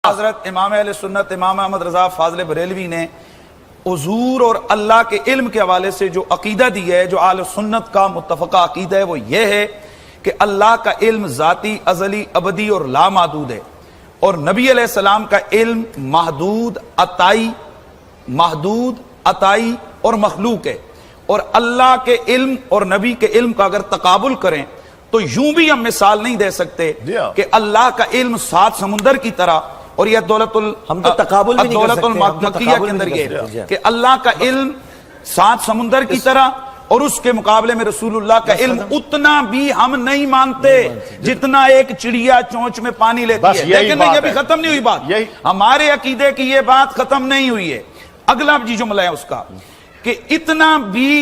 حضرت امام اہل سنت امام احمد رضا فاضل بریلوی نے حضور اور اللہ کے علم کے حوالے سے جو عقیدہ دیا ہے، جو اہل سنت کا متفقہ عقیدہ ہے، وہ یہ ہے کہ اللہ کا علم ذاتی، ازلی، ابدی اور لامحدود ہے، اور نبی علیہ السلام کا علم محدود، عطائی اور مخلوق ہے۔ اور اللہ کے علم اور نبی کے علم کا اگر تقابل کریں تو یوں بھی ہم مثال نہیں دے سکتے کہ اللہ کا علم 7 سمندر کی طرح، اور یہ دولت المکیہ کے اندر یہ کہ اللہ کا علم 7 سمندر کی طرح، اور اس کے مقابلے میں رسول اللہ کا علم اتنا بھی ہم نہیں مانتے جتنا ایک چڑیا چونچ میں پانی لیتی ہے۔ لیکن یہ بھی ختم نہیں ہوئی بات، ہمارے عقیدے کی یہ بات ختم نہیں ہوئی ہے۔ اگلا جملہ ہے اس کا کہ اتنا بھی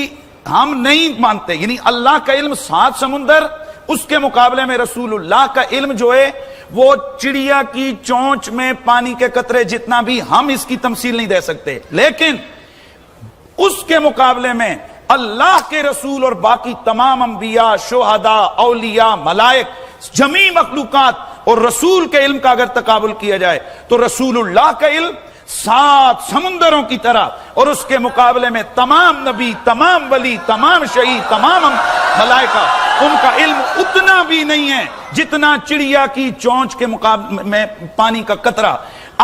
ہم نہیں مانتے، یعنی اللہ کا علم 7 سمندر، اس کے مقابلے میں رسول اللہ کا علم جو ہے وہ چڑیا کی چونچ میں پانی کے قطرے جتنا بھی ہم اس کی تمثیل نہیں دے سکتے۔ لیکن اس کے مقابلے میں اللہ کے رسول اور باقی تمام انبیاء، شہداء، اولیاء، ملائک، جمیع مخلوقات اور رسول کے علم کا اگر تقابل کیا جائے تو رسول اللہ کا علم 7 سمندروں کی طرح، اور اس کے مقابلے میں تمام نبی، تمام ولی، تمام شہید، تمام ملائکہ، ان کا علم اتنا بھی نہیں ہے جتنا چڑیا کی چونچ کے مقابلے میں پانی کا قطرہ۔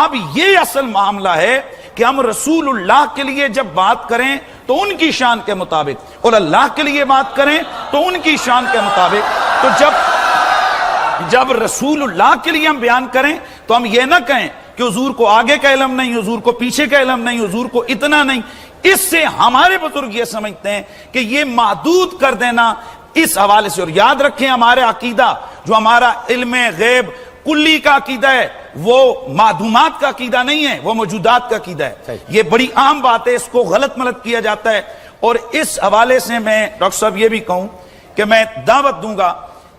اب یہ اصل معاملہ ہے کہ ہم رسول اللہ کے لیے جب بات کریں تو ان کی شان کے مطابق، اور اللہ کے لیے بات کریں تو ان کی شان کے مطابق۔ تو جب رسول اللہ کے لیے ہم بیان کریں تو ہم یہ نہ کہیں کہ حضور کو آگے کا علم نہیں، حضور کو پیچھے کا علم نہیں، حضور کو اتنا نہیں۔ اس سے ہمارے بزرگ یہ سمجھتے ہیں کہ یہ محدود کر دینا اس حوالے سے، اور یاد رکھیں ہمارے عقیدہ جو ہمارا علم غیب کلی کا عقیدہ ہے وہ معدومات کا عقیدہ نہیں ہے، وہ موجودات کا عقیدہ ہے۔ یہ بڑی عام بات ہے، اس کو غلط ملت کیا جاتا ہے۔ اور اس حوالے سے میں ڈاکٹر صاحب یہ بھی کہوں کہ میں دعوت دوں گا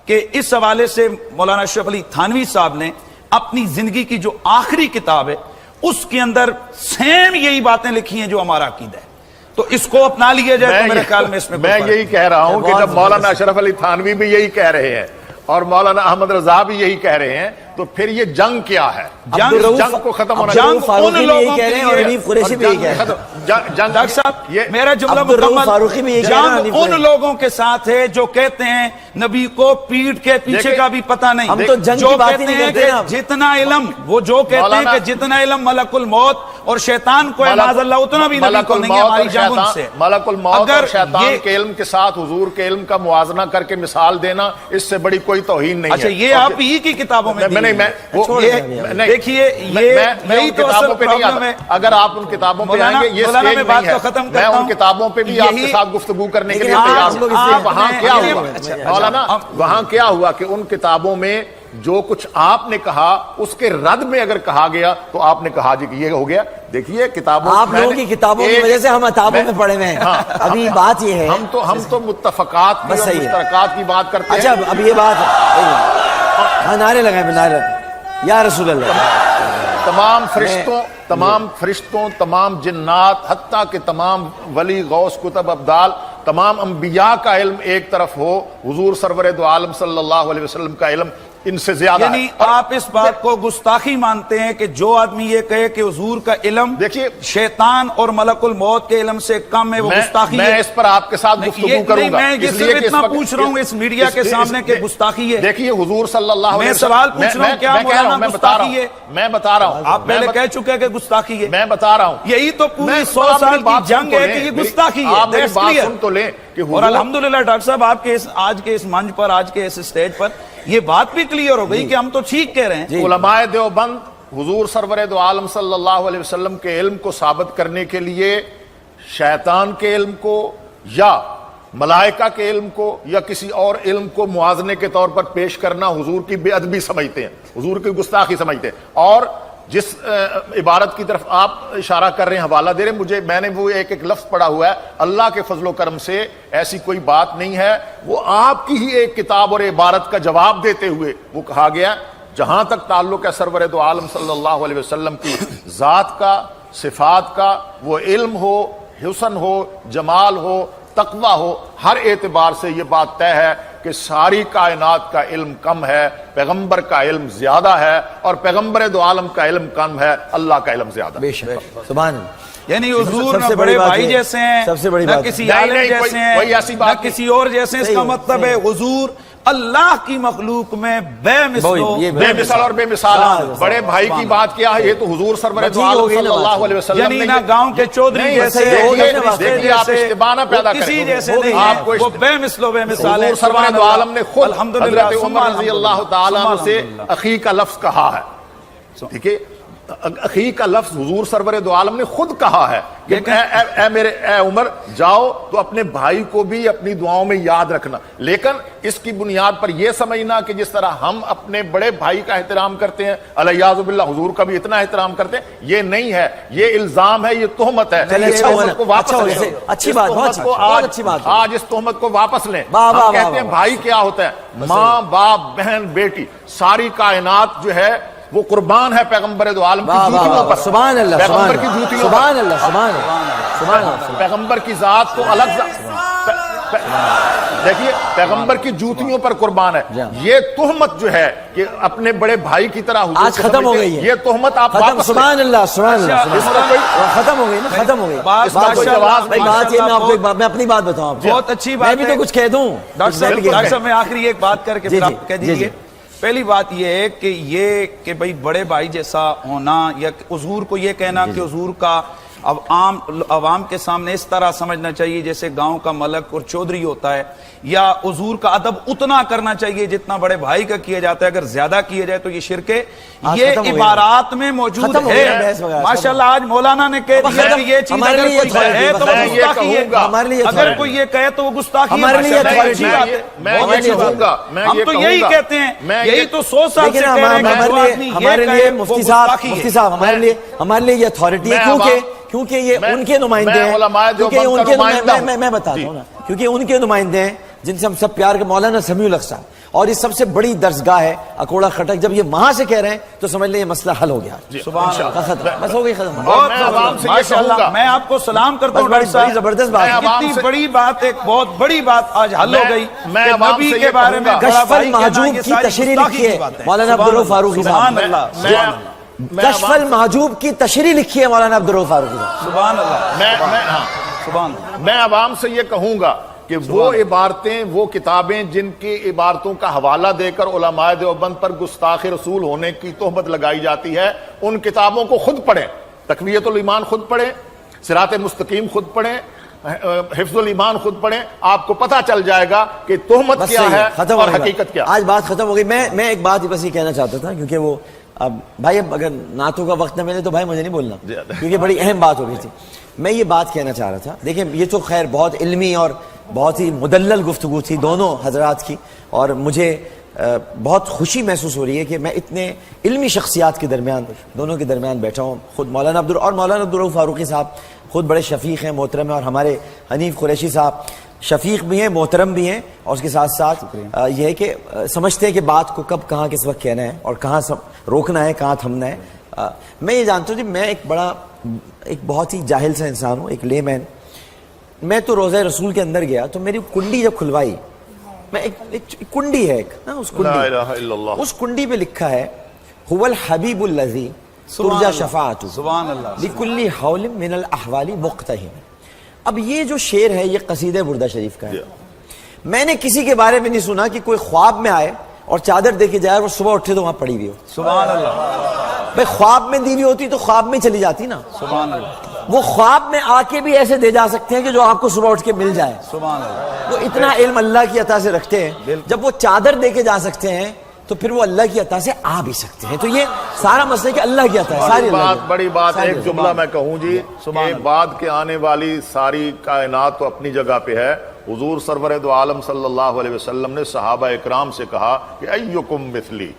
کہ اس حوالے سے مولانا اشرف علی تھانوی صاحب نے اپنی زندگی کی جو آخری کتاب ہے اس کے اندر سیم یہی باتیں لکھی ہیں جو ہمارا عقیدہ ہے، تو اس کو اپنا لیا جائے۔ تو میرے خیال میں اس میں یہی کہہ رہا ہوں کہ جب مولانا اشرف علی تھانوی بھی یہی کہہ رہے ہیں اور مولانا احمد رضا بھی یہی کہہ رہے ہیں، تو پھر یہ جنگ کیا ہے؟ جنگ کو ختم ہونا چاہیے۔ ان لوگوں کے لیے ڈاکٹر صاحب میرا جملہ مکمل، جنگ ان لوگوں کے ساتھ ہے جو کہتے ہیں نبی کو پیٹھ کے پیچھے کا بھی پتہ نہیں، جو کہتے ہیں کہ جتنا علم، وہ جو کہتے ہیں کہ جتنا علم ملک الموت اور شیطان کو ہے معاذ اللہ اتنا بھی نبی کو نہیں ہے، ہماری جنگ ان سے۔ ملک الموت اور شیطان کے علم کے ساتھ حضور کے علم کا موازنہ کر کے مثال دینا، اس سے بڑی کوئی توہین نہیں ہے۔ اچھا یہ آپ ہی کی کتابوں میں دیکھیے، میں ان کتابوں پہ نہیں، اگر آپ ان کتابوں پہ آئیں گے یہ سٹیج نہیں ہے، میں ان کتابوں پہ بھی آپ کے ساتھ گفتگو کرنے کے لیے تیار ہوں۔ وہاں کیا ہوا مولانا، وہاں کیا ہوا کہ ان کتابوں میں جو کچھ آپ نے کہا اس کے رد میں اگر کہا گیا تو آپ نے کہا جی کہ یہ ہو گیا۔ دیکھیے کتابوں، آپ لوگوں کی کتابوں کی وجہ سے ہم کتابوں میں پڑھے ہوئے ہیں۔ ابھی بات یہ ہے ہم تو متفقات کی اور مشترکات کی بات کرتے ہیں۔ اچھا اب یہ بات نعرے لگائیں، نعرے یا رسول اللہ، تمام فرشتوں، تمام جنات، حتیٰ کہ تمام ولی، غوث، کتب، ابدال، تمام انبیاء کا علم ایک طرف ہو، حضور سرور دو عالم صلی اللہ علیہ وسلم کا علم ان سے زیادہ یعنی آپ اس بات کو گستاخی مانتے ہیں کہ جو آدمی یہ کہے کہ حضور کا علم دیکھیے شیطان اور ملک الموت کے علم سے کم ہے، وہ گستاخی ہے۔ میں اس پر آپ کے ساتھ گفتگو کروں گا، میں یہ صرف اتنا پوچھ رہا ہوں اس میڈیا کے سامنے کہ گستاخی ہے۔ دیکھیے حضور صلی اللہ علیہ وسلم، میں سوال پوچھ رہا ہوں کیا مولانا گستاخی ہے؟ میں بتا رہا ہوں، آپ پہلے کہہ چکے کہ گستاخی ہے، میں بتا رہا ہوں، یہی تو پوری 100 سال کی جنگ ہے کہ یہ گستاخی ہے۔ آپ میری بات سن تو لیں کہ اور الحمدللہ ڈاکٹر صاحب آپ کے آج کے اس منچ پر، آج کے اس اسٹیج پر یہ بات بھی کلیئر ہو گئی کہ ہم تو ٹھیک کہہ رہے ہیں۔ علماء دیوبند حضور سرور دو عالم صلی اللہ علیہ وسلم کے علم کو ثابت کرنے کے لیے شیطان کے علم کو یا ملائکہ کے علم کو یا کسی اور علم کو موازنے کے طور پر پیش کرنا حضور کی بے ادبی سمجھتے ہیں، حضور کی گستاخی سمجھتے ہیں۔ اور جس عبارت کی طرف آپ اشارہ کر رہے ہیں، حوالہ دے رہے ہیں، میں نے وہ ایک لفظ پڑھا ہوا ہے، اللہ کے فضل و کرم سے ایسی کوئی بات نہیں ہے، وہ آپ کی ہی ایک کتاب اور عبارت کا جواب دیتے ہوئے وہ کہا گیا جہاں تک تعلق ہے سرور دو عالم صلی اللہ علیہ وسلم کی ذات کا، صفات کا، وہ علم ہو، حسن ہو، جمال ہو، تقوی ہو، ہر اعتبار سے یہ بات طے ہے کہ ساری کائنات کا علم کم ہے، پیغمبر کا علم زیادہ ہے، اور پیغمبر دو عالم کا علم کم ہے، اللہ کا علم زیادہ ہے۔ بے شک سبحان اللہ۔ یعنی حضور سب سے نہ بڑی بڑے بات بھائی یہ- جیسے ہیں، سب سے بڑی نہ بات کسی نہیں، عالم نہیں، جیسے کوئی ایسی ہیں، بات نہ نہیں۔ کسی اور جیسے ہیں۔ اس کا صحیح ہے، مطلب ہے صحیح ہے۔ حضور اللہ کی مخلوق میں بے مثل وہی، یہ بے مثال اور بے مثال سبحان بڑے بھائی کی بات کیا ہے، یہ تو حضور سرور بس دو ٹھیک عالم ہو گئی نا صلی اللہ علیہ وسلم یعنی نے نہ یہ- گاؤں کے چودھری نہیں، جیسے صحیح ہو گئی نا بات۔ دیکھیے آپ اشتباہ نہ پیدا کریں، کسی جیسے ہو گئی نہیں نا۔ ہیں، وہ بے مثل و بے مثال ہیں۔ حضور سرور سبحان دو اللہ۔ عالم نے خود الحمدللہ، حضرت عمر رضی اللہ تعالیٰ عنہ سے الحمدللہ۔ اخی کا لفظ کہا ہے، ٹھیک ہے، اخی کا لفظ حضور سرور دو عالم نے خود کہا ہے کہ اے عمر جاؤ تو اپنے بھائی کو بھی اپنی دعاؤں میں یاد رکھنا، لیکن اس کی بنیاد پر یہ سمجھنا کہ جس طرح ہم اپنے بڑے بھائی کا احترام کرتے ہیں، الیاذ باللہ حضور کا بھی اتنا احترام کرتے ہیں، یہ نہیں ہے، یہ الزام ہے، یہ تہمت ہے۔ چلیے، اس اچھا تہمت ہوا، کو واپس اچھا ہوا، لیں، اچھی اس بات، تہمت بہت کو بہت اچھی بات۔ آج اس تہمت کو واپس لیں۔ واہ، واہ، ہم کہتے واہ، ہیں بھائی کیا ہوتا ہے؟ ماں باپ بہن بیٹی، ساری کائنات جو ہے وہ قربان ہے پیغمبر دو عالم کی واہ، واہ، جوتیوں واہ، پر، سبحان اللہ، پیغمبر کی جوتیوں پر، سبحان اللہ، سبحان اللہ، سبحان اللہ۔ پیغمبر کی ذات تو الگ دیکھیے پیغمبر کی جوتیوں پر قربان ہے۔ یہ تہمت جو ہے کہ اپنے بڑے بھائی کی طرح حضور آج کو ختم ہو سمجھتے گئی ہیں، ہے، یہ تہمت آپ ختم، واپس سبحان اللہ، سبحان اللہ، اس کا کوئی ختم ہو گئی نا، ختم ہو گئی۔ بات بات ماشاء کوئی- اللہ، بھائی بات یہ، میں آپ کو ایک بات، میں اپنی بات بتاؤں آپ کو۔ بہت اچھی بات میں بھی ہے۔ تو کچھ کہہ دوں ڈاکٹر صاحب، بالکل ڈاکٹر صاحب میں آخری ایک بات کر کے جی، پھر جی، آپ کہہ جی، دیجئے۔ جی۔ پہلی بات یہ ہے کہ یہ کہ بھئی بڑے بھائی جیسا ہونا، یا حضور کو یہ کہنا کہ حضور کا اب عوام کے سامنے اس طرح سمجھنا چاہیے جیسے گاؤں کا ملک اور چودھری ہوتا ہے، یا حضور کا ادب اتنا کرنا چاہیے جتنا بڑے بھائی کا کیا جاتا ہے، اگر زیادہ کیا جائے تو یہ شرک ہے۔ یہ ختم ہو گیا۔ عبارات میں موجود ختم ہو ہے۔ گیا بحث وغیرہ۔ ماشاءاللہ آج مولانا نے کہہ دیا کہ یہ چیز ہمارے اگر لیے کوئی یہ کہے تو وہ میں یہ گستاخی ہے، کہوں گا، ہمارے لیے اگر کوئی یہ کہے تو وہ گستاخی ہے۔ ہمارے لیے ماشاءاللہ، یہ اچھی بات ہے۔ میں بہت یہ اچھی بات کہوں گا، ہے۔ میں ہم یہ تو کہوں یہی گا، کہتے ہیں، میں یہی یہ- تو 100 سال سے لیکن کہہ رہے ہیں کہ جو آدمی یہ ہمارے کہے لیے وہ مفتی صاحب، گستاخی ہے۔ مفتی صاحب ہمارے لیے یہ اتھارٹی ہے، کیونکہ یہ میں- ان کے نمائندے میں ہیں، علماء کیونکہ دیوبند ان کا کے نمائندہ ہوں۔ میں بتاتا جی۔ ہوں نا، کیونکہ ان کے نمائندے ہیں جن سے ہم سب پیار کے، مولانا سمیع الحق صاحب، اور یہ سب سے بڑی درسگاہ ہے اکوڑا خٹک، جب یہ وہاں سے کہہ رہے ہیں تو سمجھ لیں یہ مسئلہ حل ہو گیا۔ سبحان اللہ۔ ختم، بس ہو گئی ختم۔ بہت میں عوام سے یہ ماشاءاللہ، کہوں گا، میں آپ کو سلام کرتا ہوں بس بڑی ڈاکٹر صاحب، زبردست بات میں ہے۔ عوام کتنی سے- بڑی بات، ایک بہت بڑی بات آج حل ہو گئی میں کہ عوام نبی سے کے یہ بارے کہوں میں گا، بڑا کشف بھائی کہنا المحجوب یہ کی ساری تشریح گستاخی لکھی ہے کی بات ہے۔ مولانا سبحان عبدالرؤف اللہ، فاروقی صاحب سبحان نے۔ اللہ، میں- سبحان اللہ، میں کشف عوام- المحجوب کی تشریح لکھی ہے مولانا عبدالرؤف فاروقی صاحب۔ سبحان اللہ، ہاں، سبحان اللہ۔ میں عوام سے یہ کہوں گا کہ وہ عبارتیں، وہ کتابیں جن کی عبارتوں کا حوالہ دے کر علماء دیوبند پر گستاخ رسول ہونے کی تہمت لگائی جاتی ہے، ان کتابوں کو خود پڑھیں، تقویۃ الایمان خود پڑھیں، صراط مستقیم خود پڑھیں، حفظ الایمان خود پڑھیں، آپ کو پتہ چل جائے گا کہ تہمت بس کیا صحیح ہے ختم اور ہو گئی حقیقت بات۔ کیا۔ آج بات ختم ہو گئی۔ میں ایک بات بس یہ کہنا چاہتا تھا، کیونکہ وہ اب بھائی اب اگر نعتوں کا وقت نہ ملے تو بھائی مجھے نہیں بولنا، کیونکہ بڑی اہم بات ہو گئی تھی۔ میں یہ بات کہنا چاہ رہا تھا، دیکھیں یہ تو خیر بہت علمی اور بہت ہی مدلل گفتگو تھی دونوں حضرات کی، اور مجھے بہت خوشی محسوس ہو رہی ہے کہ میں اتنے علمی شخصیات کے درمیان، دونوں کے درمیان بیٹھا ہوں۔ خود مولانا عبدالرؤف فاروقی صاحب خود بڑے شفیق ہیں، محترم ہیں، اور ہمارے حنیف قریشی صاحب شفیق بھی ہیں، محترم بھی ہیں، اور اس کے ساتھ ساتھ یہ ہے کہ سمجھتے ہیں کہ بات کو کب کہاں کس وقت کہنا ہے اور کہاں روکنا ہے، کہاں تھمنا ہے۔ میں یہ جانتا ہوں جی، میں ایک بہت ہی جاہل سا انسان ہوں، ایک لے مین۔ میں تو روضہ رسول کے اندر گیا تو میری کنڈی جب کھلوائی، میں ایک کنڈی ہے، اس لا الہ الا اللہ، اس کنڈی پہ لکھا ہے هو الحبیب الذی ترجى شفاعتہ سبحان اللہ، لکل حول من الاحوال مقتحم۔ اب یہ جو شعر ہے یہ قصیدہ بردہ شریف کا ہے۔ میں نے کسی کے بارے میں نہیں سنا کہ کوئی خواب میں آئے اور چادر دے کے جائے اور وہ صبح اٹھے تو وہاں پڑی ہوئی ہو۔ سبحان اللہ، بھائی خواب میں دی ہوئی ہوتی تو خواب میں چلی جاتی نا، سبحان اللہ، وہ خواب میں آ کے بھی ایسے دے جا سکتے ہیں کہ جو آپ کو صبح اٹھ کے مل جائے۔ سبحان اللہ، وہ اتنا علم اللہ کی عطا سے رکھتے ہیں، جب وہ چادر دے کے جا سکتے ہیں تو پھر وہ اللہ کی عطا سے آ بھی سکتے ہیں۔ تو یہ سارا مسئلہ ہے کہ اللہ کی عطا ہے، ساری اللہ کی۔ بڑی بات، ساری ایک اللہ کی۔ جملہ میں کہوں جی کہ بعد کے آنے والی ساری کائنات تو اپنی جگہ پہ ہے۔ حضور سرور دو عالم صلی اللہ علیہ وسلم نے صحابہ اکرام سے کہا کہ ایکم مثلی،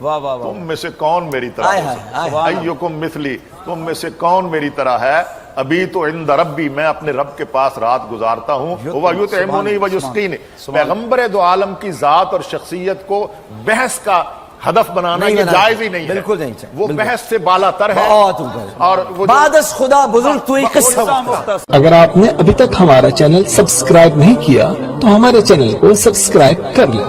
واہ واہ واہ، تم میں سے کون میری طرح آئے ہے؟ ہائے، آئے ایکم مثلی، تم میں سے کون میری طرح ہے؟ ابھی تو عند ربی، میں اپنے رب کے پاس رات گزارتا ہوں، وہ یطعمنی و یسقینی۔ پیغمبر دو عالم کی ذات اور شخصیت کو بحث کا ہدف بنانا نہیں یہ بنانا جائز ہی نہیں ہے، بالکل نہیں چاہیے، وہ بالکل۔ بحث سے بالا تر ہے، بہت اوپر اور وہ جو بعد از خدا بزرگ تو ایک قصہ مختصر اگر آپ نے ابھی تک ہمارا چینل سبسکرائب نہیں کیا تو ہمارے چینل کو سبسکرائب کر لیں۔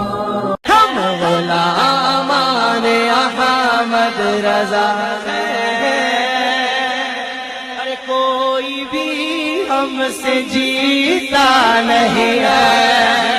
ہم غلام احمد رضا ہر کوئی بھی ہم سے جیتا نہیں ہے۔